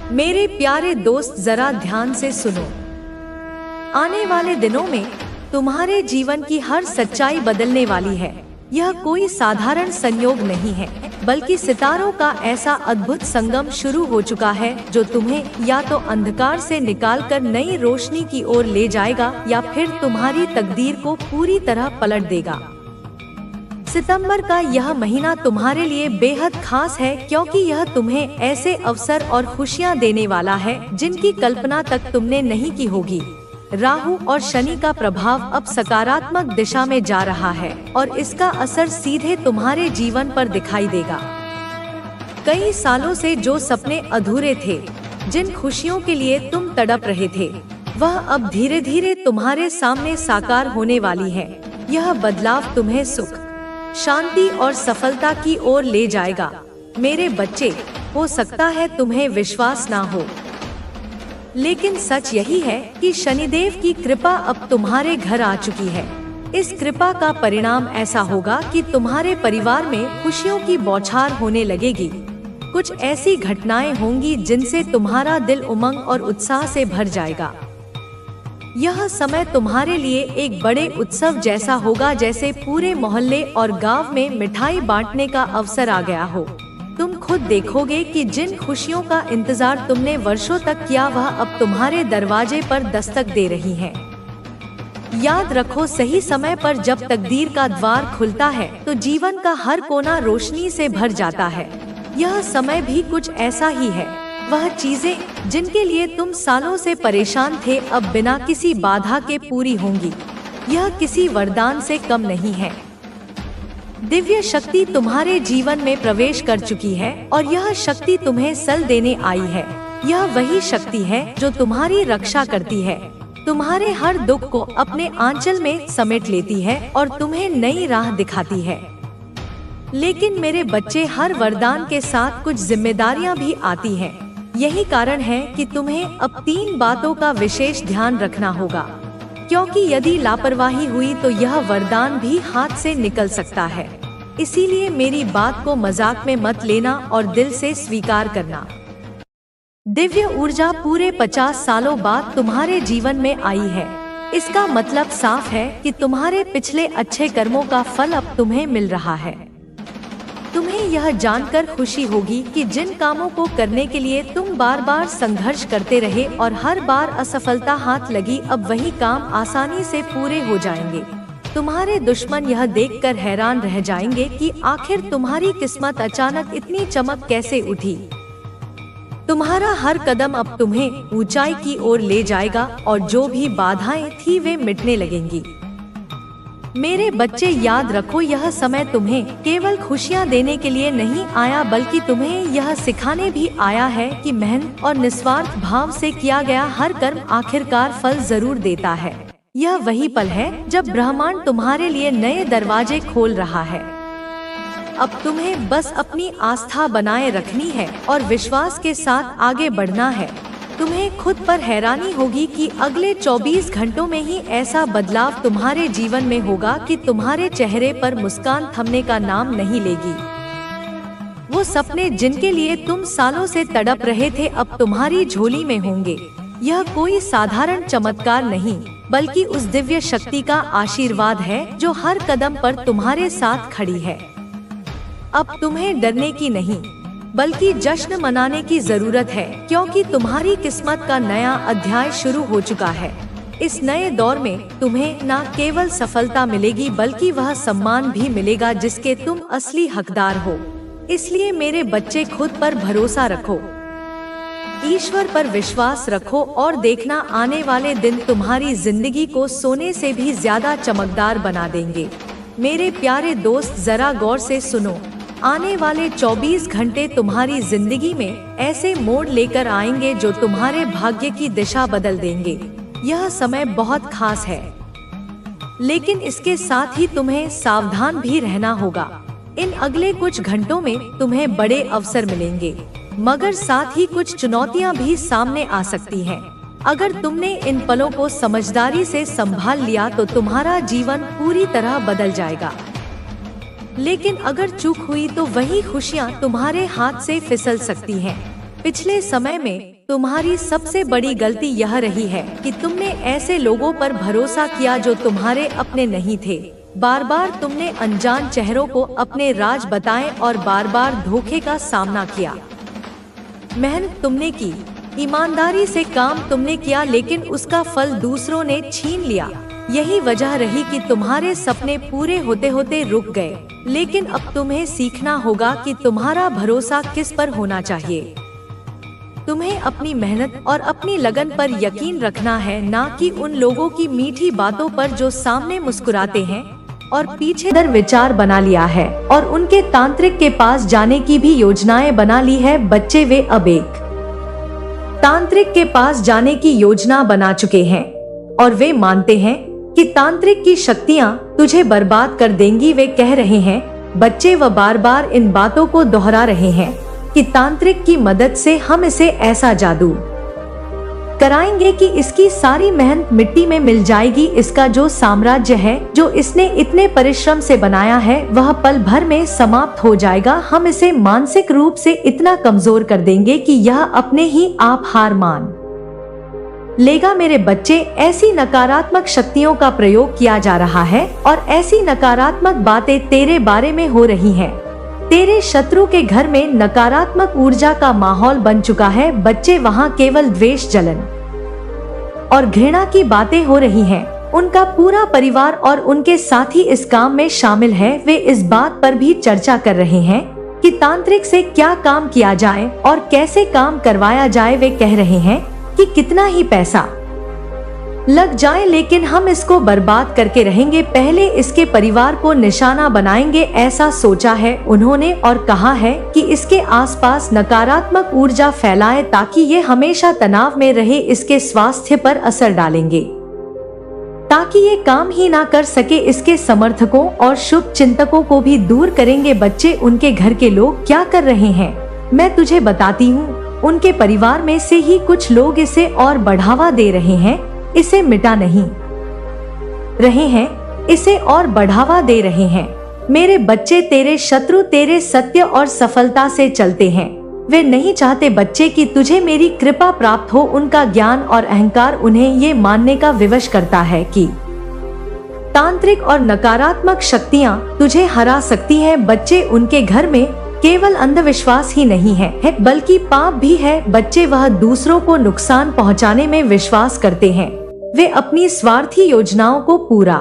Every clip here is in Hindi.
मेरे प्यारे दोस्त, जरा ध्यान से सुनो। आने वाले दिनों में तुम्हारे जीवन की हर सच्चाई बदलने वाली है। यह कोई साधारण संयोग नहीं है, बल्कि सितारों का ऐसा अद्भुत संगम शुरू हो चुका है जो तुम्हें या तो अंधकार से निकालकर नई रोशनी की ओर ले जाएगा या फिर तुम्हारी तकदीर को पूरी तरह पलट देगा। सितंबर का यह महीना तुम्हारे लिए बेहद खास है, क्योंकि यह तुम्हें ऐसे अवसर और खुशियां देने वाला है जिनकी कल्पना तक तुमने नहीं की होगी। राहु और शनि का प्रभाव अब सकारात्मक दिशा में जा रहा है और इसका असर सीधे तुम्हारे जीवन पर दिखाई देगा। कई सालों से जो सपने अधूरे थे, जिन खुशियों के लिए तुम तड़प रहे थे, वह अब धीरे धीरे तुम्हारे सामने साकार होने वाली है। यह बदलाव तुम्हें सुख, शांति और सफलता की ओर ले जाएगा। मेरे बच्चे, हो सकता है तुम्हें विश्वास ना हो, लेकिन सच यही है कि शनिदेव की कृपा अब तुम्हारे घर आ चुकी है। इस कृपा का परिणाम ऐसा होगा कि तुम्हारे परिवार में खुशियों की बौछार होने लगेगी। कुछ ऐसी घटनाएं होंगी जिनसे तुम्हारा दिल उमंग और उत्साह से भर जाएगा। यह समय तुम्हारे लिए एक बड़े उत्सव जैसा होगा, जैसे पूरे मोहल्ले और गांव में मिठाई बांटने का अवसर आ गया हो। तुम खुद देखोगे कि जिन खुशियों का इंतजार तुमने वर्षों तक किया, वह अब तुम्हारे दरवाजे पर दस्तक दे रही हैं। याद रखो, सही समय पर जब तकदीर का द्वार खुलता है तो जीवन का हर कोना रोशनी से भर जाता है। यह समय भी कुछ ऐसा ही है। वह चीजें जिनके लिए तुम सालों से परेशान थे, अब बिना किसी बाधा के पूरी होंगी। यह किसी वरदान से कम नहीं है। दिव्य शक्ति तुम्हारे जीवन में प्रवेश कर चुकी है और यह शक्ति तुम्हें सल देने आई है। यह वही शक्ति है जो तुम्हारी रक्षा करती है, तुम्हारे हर दुख को अपने आंचल में समेट लेती है और तुम्हें नई राह दिखाती है। लेकिन मेरे बच्चे, हर वरदान के साथ कुछ जिम्मेदारियां भी आती हैं। यही कारण है कि तुम्हें अब 3 बातों का विशेष ध्यान रखना होगा, क्योंकि यदि लापरवाही हुई तो यह वरदान भी हाथ से निकल सकता है। इसीलिए मेरी बात को मजाक में मत लेना और दिल से स्वीकार करना। दिव्य ऊर्जा पूरे 50 सालों बाद तुम्हारे जीवन में आई है। इसका मतलब साफ है कि तुम्हारे पिछले अच्छे कर्मों का फल अब तुम्हें मिल रहा है। तुम्हें यह जानकर खुशी होगी कि जिन कामों को करने के लिए तुम बार बार संघर्ष करते रहे और हर बार असफलता हाथ लगी, अब वही काम आसानी से पूरे हो जाएंगे। तुम्हारे दुश्मन यह देखकर हैरान रह जाएंगे कि आखिर तुम्हारी किस्मत अचानक इतनी चमक कैसे उठी। तुम्हारा हर कदम अब तुम्हें ऊंचाई की ओर ले जाएगा और जो भी बाधाएं थी वे मिटने लगेंगी। मेरे बच्चे, याद रखो, यह समय तुम्हें केवल खुशियां देने के लिए नहीं आया, बल्कि तुम्हें यह सिखाने भी आया है कि मेहनत और निस्वार्थ भाव से किया गया हर कर्म आखिरकार फल जरूर देता है। यह वही पल है जब ब्रह्मांड तुम्हारे लिए नए दरवाजे खोल रहा है। अब तुम्हें बस अपनी आस्था बनाए रखनी है और विश्वास के साथ आगे बढ़ना है। तुम्हें खुद पर हैरानी होगी कि अगले 24 घंटों में ही ऐसा बदलाव तुम्हारे जीवन में होगा कि तुम्हारे चेहरे पर मुस्कान थमने का नाम नहीं लेगी। वो सपने जिनके लिए तुम सालों से तड़प रहे थे, अब तुम्हारी झोली में होंगे। यह कोई साधारण चमत्कार नहीं, बल्कि उस दिव्य शक्ति का आशीर्वाद है जो हर कदम पर तुम्हारे साथ खड़ी है। अब तुम्हें डरने की नहीं, बल्कि जश्न मनाने की जरूरत है, क्योंकि तुम्हारी किस्मत का नया अध्याय शुरू हो चुका है। इस नए दौर में तुम्हें न केवल सफलता मिलेगी, बल्कि वह सम्मान भी मिलेगा जिसके तुम असली हकदार हो। इसलिए मेरे बच्चे, खुद पर भरोसा रखो, ईश्वर पर विश्वास रखो और देखना, आने वाले दिन तुम्हारी जिंदगी को सोने से भी ज्यादा चमकदार बना देंगे। मेरे प्यारे दोस्त, जरा गौर से सुनो। आने वाले 24 घंटे तुम्हारी जिंदगी में ऐसे मोड़ लेकर आएंगे जो तुम्हारे भाग्य की दिशा बदल देंगे। यह समय बहुत खास है, लेकिन इसके साथ ही तुम्हें सावधान भी रहना होगा। इन अगले कुछ घंटों में तुम्हें बड़े अवसर मिलेंगे, मगर साथ ही कुछ चुनौतियां भी सामने आ सकती हैं। अगर तुमने इन पलों को समझदारी से संभाल लिया तो तुम्हारा जीवन पूरी तरह बदल जाएगा। लेकिन अगर चूक हुई तो वही खुशियां तुम्हारे हाथ से फिसल सकती हैं। पिछले समय में तुम्हारी सबसे बड़ी गलती यह रही है कि तुमने ऐसे लोगों पर भरोसा किया जो तुम्हारे अपने नहीं थे। बार बार तुमने अनजान चेहरों को अपने राज बताए और बार बार धोखे का सामना किया। मेहनत तुमने की, ईमानदारी से काम तुमने किया, लेकिन उसका फल दूसरों ने छीन लिया। यही वजह रही कि तुम्हारे सपने पूरे होते होते रुक गए। लेकिन अब तुम्हें सीखना होगा कि तुम्हारा भरोसा किस पर होना चाहिए। तुम्हें अपनी मेहनत और अपनी लगन पर यकीन रखना है, ना कि उन लोगों की मीठी बातों पर जो सामने मुस्कुराते हैं और पीछे दर विचार बना लिया है और उनके तांत्रिक के पास जाने की भी योजनाएं बना ली है। बच्चे वे अब एक तांत्रिक के पास जाने की योजना बना चुके हैं और वे मानते हैं कि तांत्रिक की शक्तियां तुझे बर्बाद कर देंगी। वे कह रहे हैं बच्चे, व बार बार इन बातों को दोहरा रहे हैं कि तांत्रिक की मदद से हम इसे ऐसा जादू कराएंगे कि इसकी सारी मेहनत मिट्टी में मिल जाएगी। इसका जो साम्राज्य है, जो इसने इतने परिश्रम से बनाया है, वह पल भर में समाप्त हो जाएगा। हम इसे मानसिक रूप से इतना कमजोर कर देंगे कि यह अपने ही आप हार मान लेगा। मेरे बच्चे, ऐसी नकारात्मक शक्तियों का प्रयोग किया जा रहा है और ऐसी नकारात्मक बातें तेरे बारे में हो रही हैं। तेरे शत्रु के घर में नकारात्मक ऊर्जा का माहौल बन चुका है। बच्चे, वहाँ केवल द्वेष, जलन और घृणा की बातें हो रही हैं। उनका पूरा परिवार और उनके साथी इस काम में शामिल है। वे इस बात पर भी चर्चा कर रहे हैं कि तांत्रिक से क्या काम किया जाए और कैसे काम करवाया जाए। वे कह रहे हैं कि कितना ही पैसा लग जाए, लेकिन हम इसको बर्बाद करके रहेंगे। पहले इसके परिवार को निशाना बनाएंगे, ऐसा सोचा है उन्होंने, और कहा है कि इसके आसपास नकारात्मक ऊर्जा फैलाए ताकि ये हमेशा तनाव में रहे। इसके स्वास्थ्य पर असर डालेंगे ताकि ये काम ही ना कर सके। इसके समर्थकों और शुभ चिंतकों को भी दूर करेंगे। बच्चे, उनके घर के लोग क्या कर रहे हैं मैं तुझे बताती हूँ। उनके परिवार में से ही कुछ लोग इसे और बढ़ावा दे रहे हैं, इसे मिटा नहीं रहे हैं, इसे और बढ़ावा दे रहे हैं। मेरे बच्चे, तेरे शत्रु तेरे सत्य और सफलता से चलते हैं। वे नहीं चाहते बच्चे कि तुझे मेरी कृपा प्राप्त हो। उनका ज्ञान और अहंकार उन्हें ये मानने का विवश करता है कि तांत्रिक और नकारात्मक शक्तियाँ तुझे हरा सकती हैं। बच्चे, उनके घर में केवल अंधविश्वास ही नहीं है बल्कि पाप भी है। बच्चे, वह दूसरों को नुकसान पहुंचाने में विश्वास करते हैं। वे अपनी स्वार्थी योजनाओं को पूरा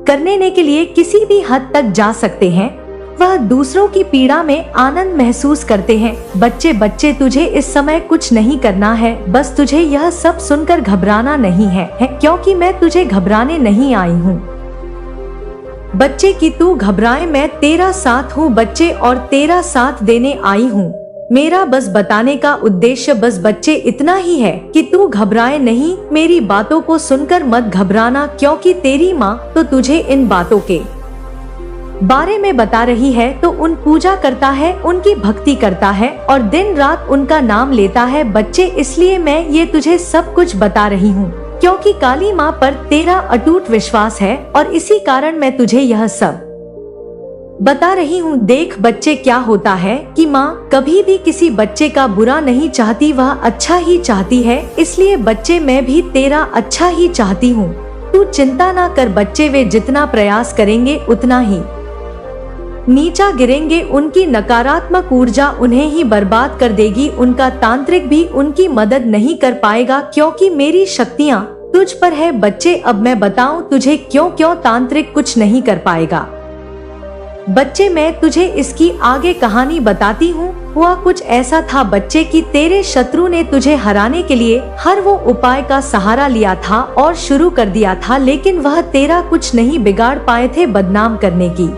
करने के लिए किसी भी हद तक जा सकते हैं। वह दूसरों की पीड़ा में आनंद महसूस करते हैं। बच्चे, तुझे इस समय कुछ नहीं करना है। बस तुझे यह सब सुनकर घबराना नहीं है, क्योंकि मैं तुझे घबराने नहीं आई हूँ। बच्चे, कि तू घबराए, मैं तेरा साथ हूँ बच्चे, और तेरा साथ देने आई हूँ। मेरा बस बताने का उद्देश्य बस बच्चे इतना ही है कि तू घबराए नहीं। मेरी बातों को सुनकर मत घबराना, क्योंकि तेरी माँ तो तुझे इन बातों के बारे में बता रही है। तो उन पूजा करता है, उनकी भक्ति करता है और दिन रात उनका नाम लेता है। बच्चे, इसलिए मैं ये तुझे सब कुछ बता रही हूँ क्योंकि काली माँ पर तेरा अटूट विश्वास है और इसी कारण मैं तुझे यह सब बता रही हूँ। देख बच्चे, क्या होता है कि माँ कभी भी किसी बच्चे का बुरा नहीं चाहती, वह अच्छा ही चाहती है। इसलिए बच्चे, मैं भी तेरा अच्छा ही चाहती हूँ। तू चिंता ना कर बच्चे, वे जितना प्रयास करेंगे उतना ही नीचा गिरेंगे। उनकी नकारात्मक ऊर्जा उन्हें ही बर्बाद कर देगी। उनका तांत्रिक भी उनकी मदद नहीं कर पाएगा क्योंकि मेरी शक्तियाँ तुझ पर है। बच्चे, अब मैं बताऊं तुझे क्यों तांत्रिक कुछ नहीं कर पाएगा। बच्चे, मैं तुझे इसकी आगे कहानी बताती हूँ। हुआ कुछ ऐसा था बच्चे कि तेरे शत्रु ने तुझे हराने के लिए हर वो उपाय का सहारा लिया था और शुरू कर दिया था, लेकिन वह तेरा कुछ नहीं बिगाड़ पाए थे। बदनाम करने की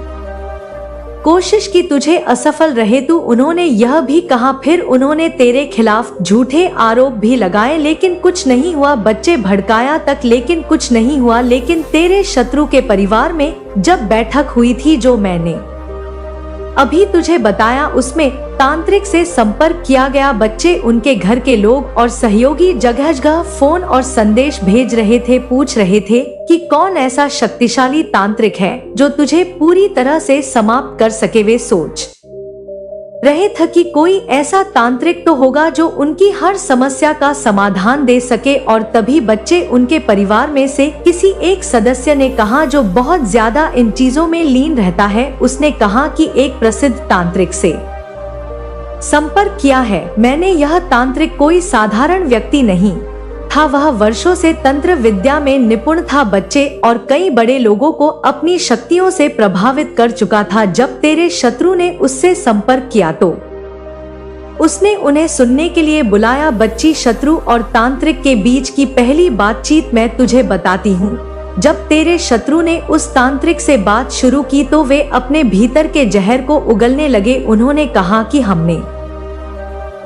कोशिश की, तुझे असफल रहे तू। उन्होंने यह भी कहा, फिर उन्होंने तेरे खिलाफ झूठे आरोप भी लगाए, लेकिन कुछ नहीं हुआ। बच्चे, भड़काया तक लेकिन कुछ नहीं हुआ। लेकिन तेरे शत्रु के परिवार में जब बैठक हुई थी जो मैंने अभी तुझे बताया, उसमें तांत्रिक से संपर्क किया गया। बच्चे, उनके घर के लोग और सहयोगी जगह जगह फोन और संदेश भेज रहे थे, पूछ रहे थे कि कौन ऐसा शक्तिशाली तांत्रिक है जो तुझे पूरी तरह से समाप्त कर सके। वे सोच रहे थे कि कोई ऐसा तांत्रिक तो होगा जो उनकी हर समस्या का समाधान दे सके। और तभी बच्चे उनके परिवार में से किसी एक सदस्य ने कहा, जो बहुत ज्यादा इन चीजों में लीन रहता है, उसने कहा कि एक प्रसिद्ध तांत्रिक से संपर्क किया है। मैंने यह तांत्रिक कोई साधारण व्यक्ति नहीं था, वह वर्षों से तंत्र विद्या में निपुण था, बच्चे और कई बड़े लोगों को अपनी शक्तियों से प्रभावित कर चुका था। जब तेरे शत्रु ने उससे संपर्क किया तो उसने उन्हें सुनने के लिए बुलाया। बच्ची, शत्रु और तांत्रिक के बीच की पहली बातचीत मैं तुझे बताती हूँ। जब तेरे शत्रु ने उस तांत्रिक से बात शुरू की तो वे अपने भीतर के जहर को उगलने लगे। उन्होंने कहा कि हमने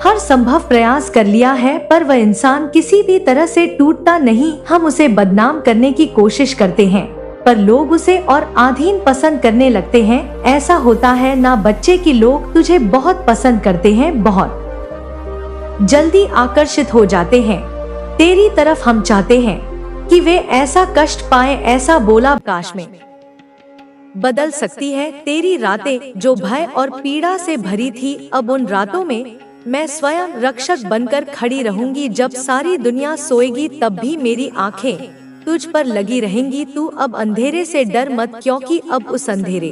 हर संभव प्रयास कर लिया है, पर वह इंसान किसी भी तरह से टूटता नहीं। हम उसे बदनाम करने की कोशिश करते हैं, पर लोग उसे और अधीन पसंद करने लगते हैं। ऐसा होता है ना बच्चे कि लोग तुझे बहुत पसंद करते हैं, बहुत जल्दी आकर्षित हो जाते हैं तेरी तरफ। हम चाहते हैं कि वे ऐसा कष्ट पाए। ऐसा बोला। आकाश में बदल सकती है तेरी रातें, जो भय और पीड़ा से भरी थी। अब उन रातों में मैं स्वयं रक्षक बनकर खड़ी रहूंगी। जब सारी दुनिया सोएगी तब भी मेरी आंखें तुझ पर लगी रहेंगी। तू अब अंधेरे से डर मत, क्योंकि अब उस अंधेरे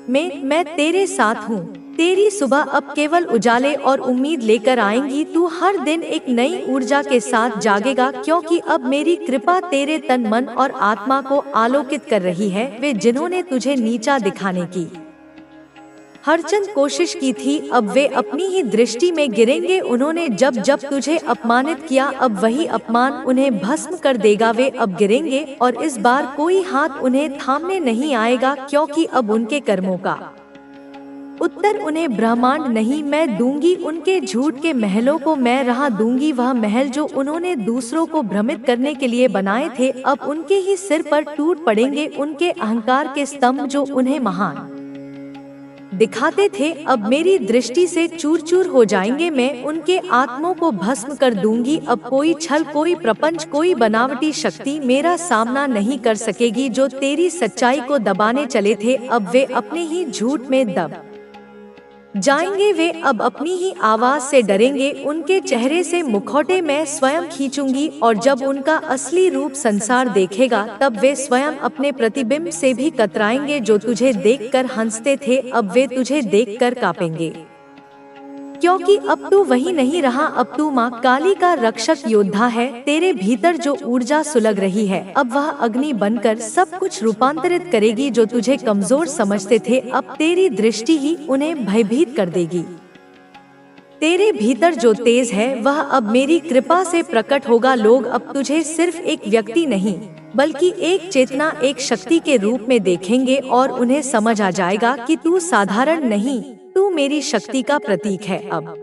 में मैं तेरे साथ हूँ। तेरी सुबह अब केवल उजाले और उम्मीद लेकर आएंगी। तू हर दिन एक नई ऊर्जा के साथ जागेगा, क्योंकि अब मेरी कृपा तेरे तन, मन और आत्मा को आलोकित कर रही है। वे जिन्होंने तुझे नीचा दिखाने की हरचंद कोशिश की थी, अब वे अपनी ही दृष्टि में गिरेंगे। उन्होंने जब जब तुझे अपमानित किया, अब वही अपमान उन्हें भस्म कर देगा। वे अब गिरेंगे और इस बार कोई हाथ उन्हें थामने नहीं आएगा, क्योंकि अब उनके कर्मों का उत्तर उन्हें ब्रह्मांड नहीं मैं दूंगी। उनके झूठ के महलों को मैं राह दूंगी। वह महल जो उन्होंने दूसरों को भ्रमित करने के लिए बनाए थे, अब उनके ही सिर पर टूट पड़ेंगे। उनके अहंकार के स्तंभ जो उन्हें महान दिखाते थे, अब मेरी दृष्टि से चूर चूर हो जाएंगे। मैं उनके आत्मों को भस्म कर दूंगी। अब कोई छल, कोई प्रपंच, कोई बनावटी शक्ति मेरा सामना नहीं कर सकेगी। जो तेरी सच्चाई को दबाने चले थे, अब वे अपने ही झूठ में दब जाएंगे। वे अब अपनी ही आवाज से डरेंगे। उनके चेहरे से मुखौटे मैं स्वयं खींचूंगी, और जब उनका असली रूप संसार देखेगा, तब वे स्वयं अपने प्रतिबिंब से भी कतराएंगे। जो तुझे देखकर हंसते थे, अब वे तुझे देखकर कांपेंगे, क्योंकि अब तू वही नहीं रहा। अब तू माँ काली का रक्षक योद्धा है। तेरे भीतर जो ऊर्जा सुलग रही है, अब वह अग्नि बनकर सब कुछ रूपांतरित करेगी। जो तुझे कमजोर समझते थे, अब तेरी दृष्टि ही उन्हें भयभीत कर देगी। तेरे भीतर जो तेज है, वह अब मेरी कृपा से प्रकट होगा। लोग अब तुझे सिर्फ एक व्यक्ति नहीं, बल्कि एक चेतना, एक शक्ति के रूप में देखेंगे, और उन्हें समझ आ जाएगा कि तू साधारण नहीं, तू मेरी शक्ति का प्रतीक है। अब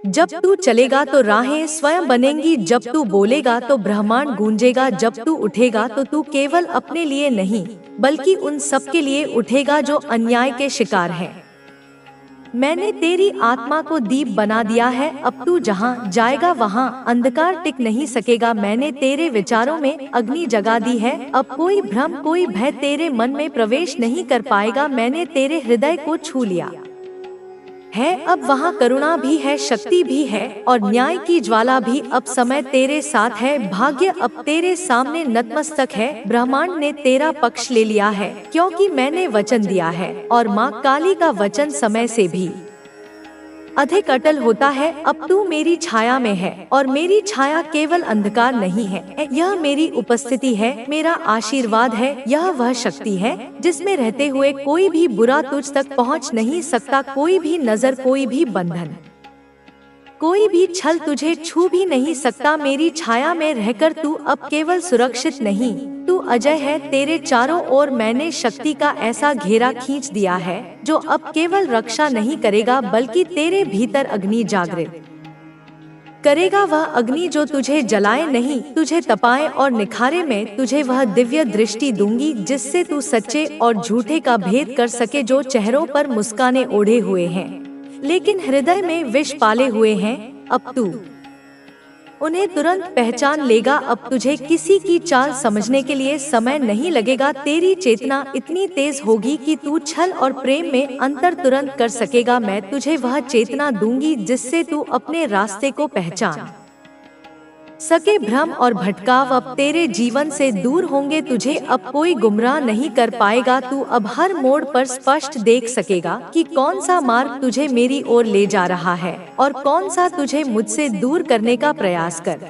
जब तू चलेगा तो राहें स्वयं बनेंगी। जब तू बोलेगा तो ब्रह्मांड गूंजेगा। जब तू उठेगा तो तू केवल अपने लिए नहीं, बल्कि उन सब के लिए उठेगा जो अन्याय के शिकार हैं। मैंने तेरी आत्मा को दीप बना दिया है। अब तू जहाँ जाएगा वहाँ अंधकार टिक नहीं सकेगा। मैंने तेरे विचारों में अग्नि जगा दी है। अब कोई भ्रम, कोई भय तेरे मन में प्रवेश नहीं कर पाएगा। मैंने तेरे हृदय को छू लिया है। अब वहाँ करुणा भी है, शक्ति भी है, और न्याय की ज्वाला भी। अब समय तेरे साथ है। भाग्य अब तेरे सामने नतमस्तक है। ब्रह्मांड ने तेरा पक्ष ले लिया है, क्योंकि मैंने वचन दिया है, और माँ काली का वचन समय से भी अधिक अटल होता है। अब तू मेरी छाया में है, और मेरी छाया केवल अंधकार नहीं है। यह मेरी उपस्थिति है, मेरा आशीर्वाद है। यह वह शक्ति है जिसमें रहते हुए कोई भी बुरा तुझ तक पहुंच नहीं सकता। कोई भी नजर, कोई भी बंधन, कोई भी छल तुझे छू भी नहीं सकता। मेरी छाया में रहकर तू अब केवल सुरक्षित नहीं, तू अजय है। तेरे चारों ओर मैंने शक्ति का ऐसा घेरा खींच दिया है, जो अब केवल रक्षा नहीं करेगा, बल्कि तेरे भीतर अग्नि जागृत करेगा। वह अग्नि जो तुझे जलाए नहीं, तुझे तपाए और निखारे। में तुझे वह दिव्य दृष्टि दूंगी, जिससे तू सच्चे और झूठे का भेद कर सके। जो चेहरों पर मुस्काने ओढ़े हुए हैं, लेकिन हृदय में विष पाले हुए हैं, अब तू उन्हें तुरंत पहचान लेगा। अब तुझे किसी की चाल समझने के लिए समय नहीं लगेगा। तेरी चेतना इतनी तेज होगी कि तू छल और प्रेम में अंतर तुरंत कर सकेगा। मैं तुझे वह चेतना दूंगी जिससे तू अपने रास्ते को पहचान सके। भ्रम और भटकाव अब तेरे जीवन से दूर होंगे। तुझे अब कोई गुमराह नहीं कर पाएगा। तू अब हर मोड़ पर स्पष्ट देख सकेगा कि कौन सा मार्ग तुझे मेरी ओर ले जा रहा है और कौन सा तुझे मुझसे दूर करने का प्रयास कर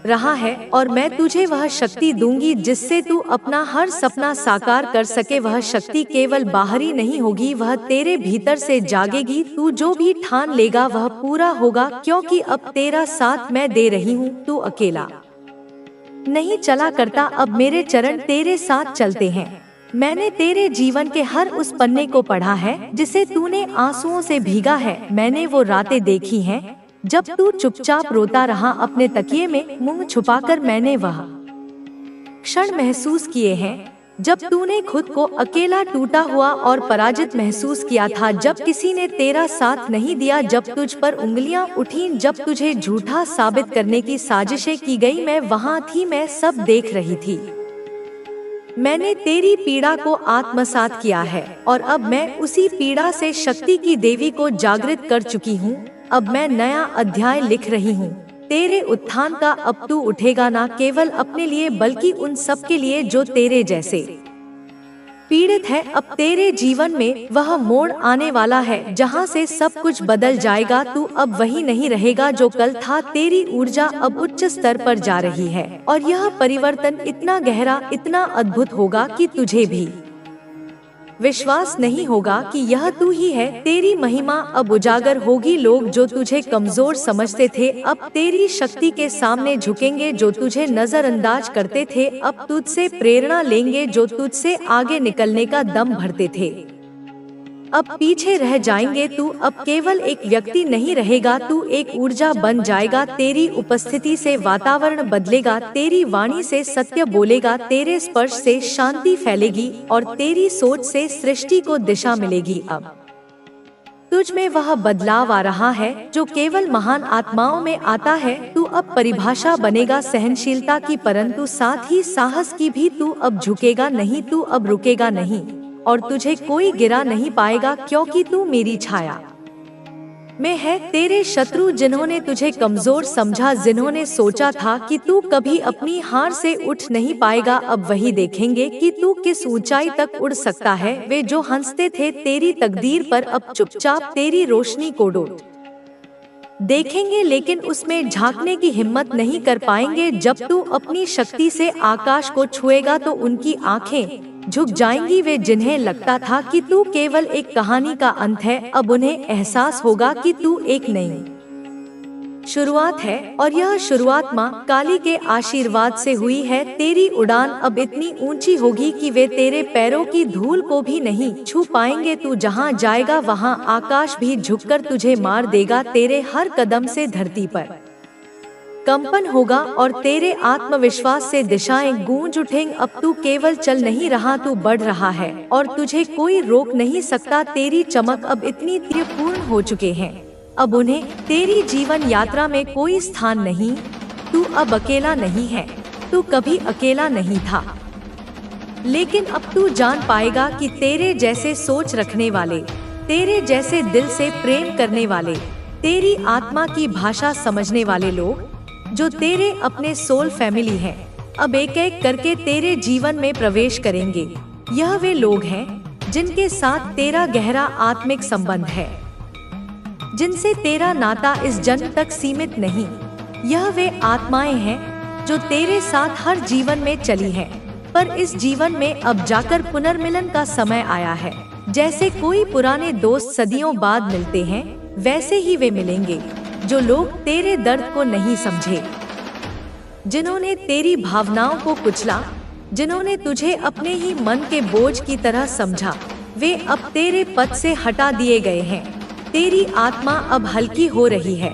रहा है। और मैं तुझे वह शक्ति दूंगी जिससे तू अपना हर सपना साकार कर सके। वह शक्ति केवल बाहरी नहीं होगी, वह तेरे भीतर से जागेगी। तू जो भी ठान लेगा वह पूरा होगा, क्योंकि अब तेरा साथ मैं दे रही हूँ। तू अकेला नहीं चला करता, अब मेरे चरण तेरे साथ चलते हैं। मैंने तेरे जीवन के हर उस पन्ने को पढ़ा है जिसे तूने आंसुओं से भीगा है। मैंने वो रातें देखी हैं जब तू चुपचाप रोता रहा अपने तकिए में मुंह छुपाकर। मैंने वह क्षण महसूस किए हैं जब तूने खुद को अकेला, टूटा हुआ और पराजित महसूस किया था। जब किसी ने तेरा साथ नहीं दिया, जब तुझ पर उंगलियां उठी, जब तुझे झूठा साबित करने की साजिशें की गई। मैं वहां थी, मैं सब देख रही थी। मैंने तेरी पीड़ा को आत्मसात किया है और अब मैं उसी पीड़ा से शक्ति की देवी को जागृत कर चुकी हूँ। अब मैं नया अध्याय लिख रही हूँ तेरे उत्थान का। अब तू उठेगा ना केवल अपने लिए बल्कि उन सब के लिए जो तेरे जैसे पीड़ित है। अब तेरे जीवन में वह मोड़ आने वाला है जहाँ से सब कुछ बदल जाएगा। तू अब वही नहीं रहेगा जो कल था। तेरी ऊर्जा अब उच्च स्तर पर जा रही है और यह परिवर्तन इतना गहरा, इतना अद्भुत होगा कि तुझे भी विश्वास नहीं होगा कि यह तू ही है। तेरी महिमा अब उजागर होगी। लोग जो तुझे कमजोर समझते थे अब तेरी शक्ति के सामने झुकेंगे। जो तुझे नजरअंदाज करते थे अब तुझसे प्रेरणा लेंगे। जो तुझसे आगे निकलने का दम भरते थे अब पीछे रह जाएंगे। तू अब केवल एक व्यक्ति नहीं रहेगा, तू एक ऊर्जा बन जाएगा। तेरी उपस्थिति से वातावरण बदलेगा, तेरी वाणी से सत्य बोलेगा, तेरे स्पर्श से शांति फैलेगी और तेरी सोच से सृष्टि को दिशा मिलेगी। अब तुझ में वह बदलाव आ रहा है जो केवल महान आत्माओं में आता है। तू अब परिभाषा बनेगा सहनशीलता की, परंतु साथ ही साहस की भी। तू अब झुकेगा नहीं, तू अब रुकेगा नहीं और तुझे कोई गिरा नहीं पाएगा, क्योंकि तू मेरी छाया में है। तेरे शत्रु जिन्होंने तुझे कमजोर समझा, जिन्होंने सोचा था कि तू कभी अपनी हार से उठ नहीं पाएगा, अब वही देखेंगे कि तू किस ऊंचाई तक उड़ सकता है। वे जो हंसते थे तेरी तकदीर पर अब चुपचाप तेरी रोशनी को डोट देखेंगे, लेकिन उसमें झांकने की हिम्मत नहीं कर पाएंगे। जब तू अपनी शक्ति से आकाश को छुएगा तो उनकी आंखें झुक जाएंगी। वे जिन्हें लगता था कि तू केवल एक कहानी का अंत है, अब उन्हें एहसास होगा कि तू एक नई शुरुआत है और यह शुरुआत माँ काली के आशीर्वाद से हुई है। तेरी उड़ान अब इतनी ऊंची होगी कि वे तेरे पैरों की धूल को भी नहीं छू पाएंगे। तू जहाँ जाएगा वहाँ आकाश भी झुककर तुझे मार देगा। तेरे हर कदम से धरती पर कंपन होगा और तेरे आत्मविश्वास से दिशाएं गूंज उठेंगी। अब तू केवल चल नहीं रहा, तू बढ़ रहा है और तुझे कोई रोक नहीं सकता। तेरी चमक अब इतनी तीव्रपूर्ण हो चुके हैं, अब उन्हें तेरी जीवन यात्रा में कोई स्थान नहीं। तू अब अकेला नहीं है, तू कभी अकेला नहीं था, लेकिन अब तू जान पाएगा कि तेरे जैसे सोच रखने वाले, तेरे जैसे दिल से प्रेम करने वाले, तेरी आत्मा की भाषा समझने वाले लोग जो तेरे अपने सोल फैमिली हैं, अब एक एक करके तेरे जीवन में प्रवेश करेंगे। यह वे लोग हैं जिनके साथ तेरा गहरा आत्मिक संबंध है, जिनसे तेरा नाता इस जन्म तक सीमित नहीं। यह वे आत्माएं हैं जो तेरे साथ हर जीवन में चली हैं, पर इस जीवन में अब जाकर पुनर्मिलन का समय आया है। जैसे कोई पुराने दोस्त सदियों बाद मिलते हैं, वैसे ही वे मिलेंगे जो लोग तेरे दर्द को नहीं समझे, जिन्होंने तेरी भावनाओं को कुचला, जिन्होंने तुझे अपने ही मन के बोझ की तरह समझा, वे अब तेरे पद से हटा दिए गए हैं। तेरी आत्मा अब हल्की हो रही है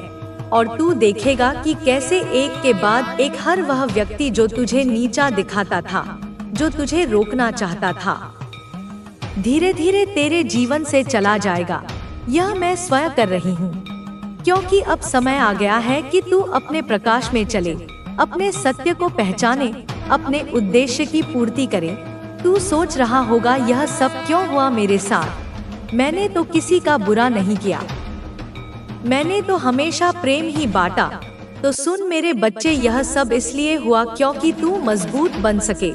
और तू देखेगा कि कैसे एक के बाद एक हर वह व्यक्ति जो तुझे नीचा दिखाता था, जो तुझे रोकना चाहता था, धीरे धीरे तेरे जीवन से चला जाएगा। यह मैं स्वयं कर रही हूँ। क्योंकि अब समय आ गया है कि तू अपने प्रकाश में चले, अपने सत्य को पहचाने, अपने उद्देश्य की पूर्ति करे। तू सोच रहा होगा यह सब क्यों हुआ मेरे साथ? मैंने तो किसी का बुरा नहीं किया, मैंने तो हमेशा प्रेम ही बांटा। तो सुन मेरे बच्चे, यह सब इसलिए हुआ क्योंकि तू मजबूत बन सके,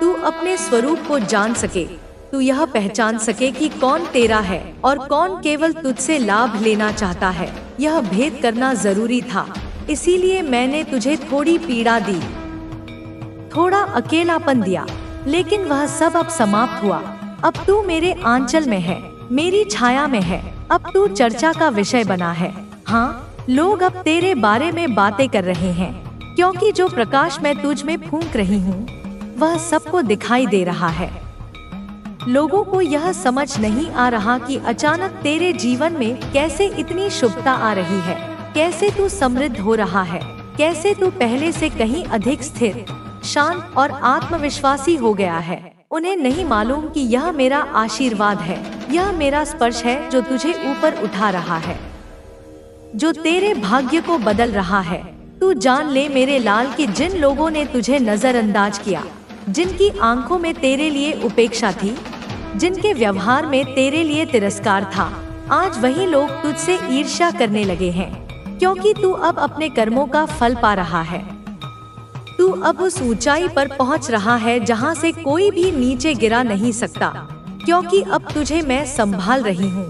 तू अपने स्वरूप को जान सके, तू यह पहचान सके कि कौन तेरा है और कौन केवल तुझसे लाभ लेना चाहता है। यह भेद करना जरूरी था, इसीलिए मैंने तुझे थोड़ी पीड़ा दी, थोड़ा अकेलापन दिया, लेकिन वह सब अब समाप्त हुआ। अब तू मेरे आंचल में है, मेरी छाया में है, अब तू चर्चा का विषय बना है। हाँ, लोग अब तेरे बारे में बातें कर रहे हैं, क्योंकि जो प्रकाश मैं तुझ में फूंक रही हूँ वह सबको दिखाई दे रहा है। लोगों को यह समझ नहीं आ रहा कि अचानक तेरे जीवन में कैसे इतनी शुभता आ रही है, कैसे तू समृद्ध हो रहा है, कैसे तू पहले से कहीं अधिक स्थिर, शांत और आत्मविश्वासी हो गया है। उन्हें नहीं मालूम कि यह मेरा आशीर्वाद है, यह मेरा स्पर्श है जो तुझे ऊपर उठा रहा है, जो तेरे भाग्य को बदल रहा है। तू जान ले मेरे लाल कि जिन लोगों ने तुझे नजरअंदाज किया, जिनकी आंखों में तेरे लिए उपेक्षा थी, जिनके व्यवहार में तेरे लिए तिरस्कार था, आज वही लोग तुझसे ईर्ष्या करने लगे हैं, क्योंकि तू अब अपने कर्मों का फल पा रहा है। तू अब उस ऊंचाई पर पहुंच रहा है जहां से कोई भी नीचे गिरा नहीं सकता, क्योंकि अब तुझे मैं संभाल रही हूँ।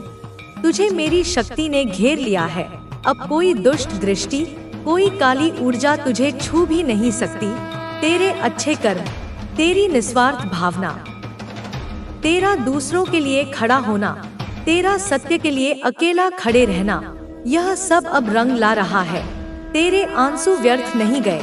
तुझे मेरी शक्ति ने घेर लिया है, अब कोई दुष्ट दृष्टि, कोई काली ऊर्जा तुझे छू भी नहीं सकती। तेरे अच्छे कर्म, तेरी निस्वार्थ भावना, तेरा दूसरों के लिए खड़ा होना, तेरा सत्य के लिए अकेला खड़े रहना, यह सब अब रंग ला रहा है। तेरे आंसू व्यर्थ नहीं गए,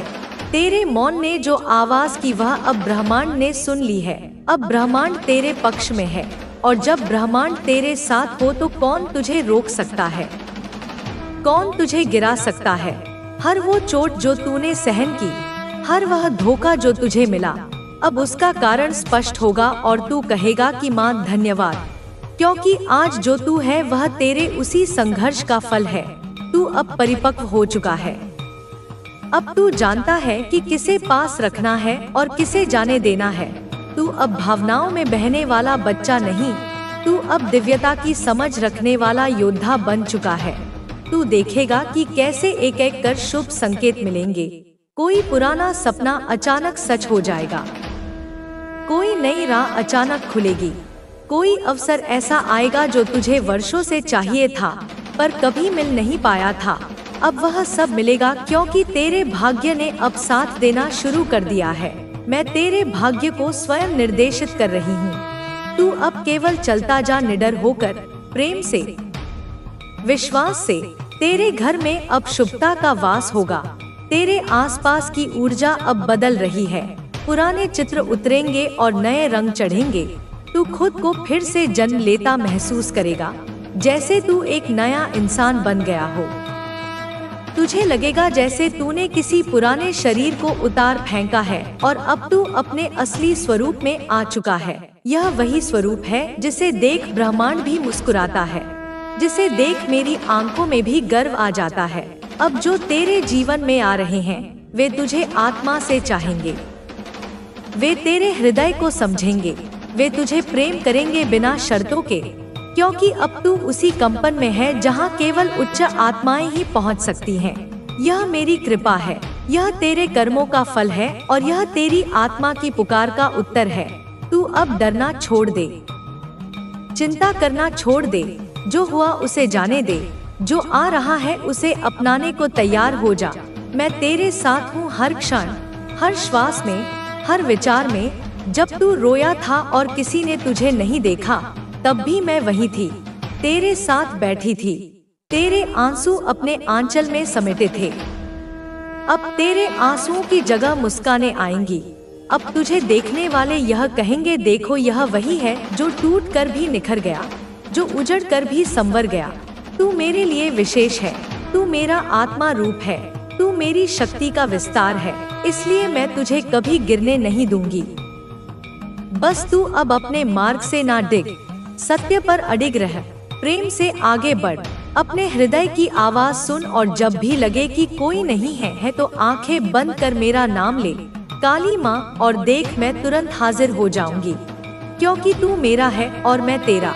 तेरे मौन ने जो आवाज की वह अब ब्रह्मांड ने सुन ली है। अब ब्रह्मांड तेरे पक्ष में है, और जब ब्रह्मांड तेरे साथ हो तो कौन तुझे रोक सकता है, कौन तुझे गिरा सकता है? हर वो चोट जो तूने सहन की, हर वह धोखा जो तुझे मिला, अब उसका कारण स्पष्ट होगा और तू कहेगा कि माँ धन्यवाद, क्योंकि आज जो तू है वह तेरे उसी संघर्ष का फल है। तू अब परिपक्व हो चुका है, अब तू जानता है कि किसे पास रखना है और किसे जाने देना है। तू अब भावनाओं में बहने वाला बच्चा नहीं, तू अब दिव्यता की समझ रखने वाला योद्धा बन चुका है। तू देखेगा कि कैसे एक एक कर शुभ संकेत मिलेंगे, कोई पुराना सपना अचानक सच हो जाएगा, कोई नई राह अचानक खुलेगी, कोई अवसर ऐसा आएगा जो तुझे वर्षों से चाहिए था पर कभी मिल नहीं पाया था। अब वह सब मिलेगा, क्योंकि तेरे भाग्य ने अब साथ देना शुरू कर दिया है। मैं तेरे भाग्य को स्वयं निर्देशित कर रही हूँ। तू अब केवल चलता जा, निडर होकर, प्रेम से, विश्वास से। तेरे घर में अब शुभता का वास होगा, तेरे आसपास की ऊर्जा अब बदल रही है, पुराने चित्र उतरेंगे और नए रंग चढ़ेंगे। तू खुद को फिर से जन्म लेता महसूस करेगा, जैसे तू एक नया इंसान बन गया हो। तुझे लगेगा जैसे तूने किसी पुराने शरीर को उतार फेंका है और अब तू अपने असली स्वरूप में आ चुका है। यह वही स्वरूप है जिसे देख ब्रह्मांड भी मुस्कुराता है, जिसे देख मेरी आंखों में भी गर्व आ जाता है। अब जो तेरे जीवन में आ रहे हैं वे तुझे आत्मा से चाहेंगे, वे तेरे हृदय को समझेंगे, वे तुझे प्रेम करेंगे बिना शर्तों के, क्योंकि अब तू उसी कंपन में है जहां केवल उच्च आत्माएं ही पहुंच सकती हैं। यह मेरी कृपा है, यह तेरे कर्मों का फल है और यह तेरी आत्मा की पुकार का उत्तर है। तू अब डरना छोड़ दे, चिंता करना छोड़ दे, जो हुआ उसे जाने दे, जो आ रहा है उसे अपनाने को तैयार हो जा। मैं तेरे साथ हूँ हर क्षण, हर श्वास में, हर विचार में। जब तू रोया था और किसी ने तुझे नहीं देखा, तब भी मैं वही थी, तेरे साथ बैठी थी। तेरे आंसू अपने आंचल में समेटे थे, अब तेरे आंसुओं की जगह मुस्कानें आएंगी। अब तुझे देखने वाले यह कहेंगे, देखो यह वही है जो टूट कर भी निखर गया, जो उजड़ कर भी संवर गया। तू मेरे लिए विशेष है, तू मेरा आत्मा रूप है, तू मेरी शक्ति का विस्तार है, इसलिए मैं तुझे कभी गिरने नहीं दूंगी। बस तू अब अपने मार्ग से ना डिग, सत्य पर अडिग रह, प्रेम से आगे बढ़, अपने हृदय की आवाज सुन और जब भी लगे कि कोई नहीं है तो आंखें बंद कर मेरा नाम ले, काली माँ, और देख मैं तुरंत हाजिर हो जाऊंगी, क्योंकि तू मेरा है और मैं तेरा।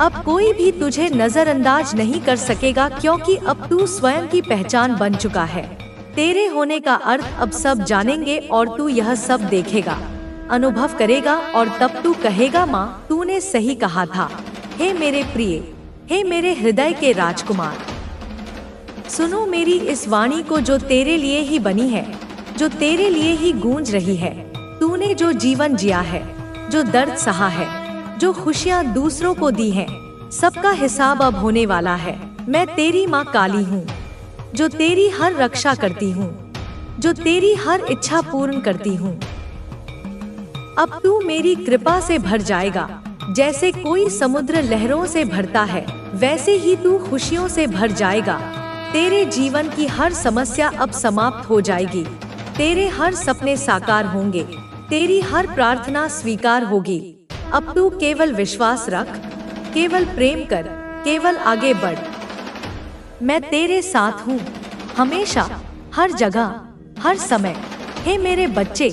अब कोई भी तुझे नजरअंदाज नहीं कर सकेगा, क्योंकि अब तू स्वयं की पहचान बन चुका है। तेरे होने का अर्थ अब सब जानेंगे और तू यह सब देखेगा, अनुभव करेगा, और तब तू कहेगा, माँ तूने सही कहा था। हे मेरे प्रिय, हे मेरे हृदय के राजकुमार, सुनो मेरी इस वाणी को जो तेरे लिए ही बनी है, जो तेरे लिए ही गूंज रही है। तूने जो जीवन जिया है, जो दर्द सहा है, जो खुशियाँ दूसरों को दी हैं, सबका हिसाब अब होने वाला है। मैं तेरी माँ काली हूँ, जो तेरी हर रक्षा करती हूँ, जो तेरी हर इच्छा पूर्ण करती हूँ। अब तू मेरी कृपा से भर जाएगा, जैसे कोई समुद्र लहरों से भरता है, वैसे ही तू खुशियों से भर जाएगा। तेरे जीवन की हर समस्या अब समाप्त हो जाएगी, तेरे हर सपने साकार होंगे, तेरी हर प्रार्थना स्वीकार होगी। अब तू केवल विश्वास रख, केवल प्रेम कर, केवल आगे बढ़। मैं तेरे साथ हूँ, हमेशा, हर जगह, हर समय। हे मेरे बच्चे,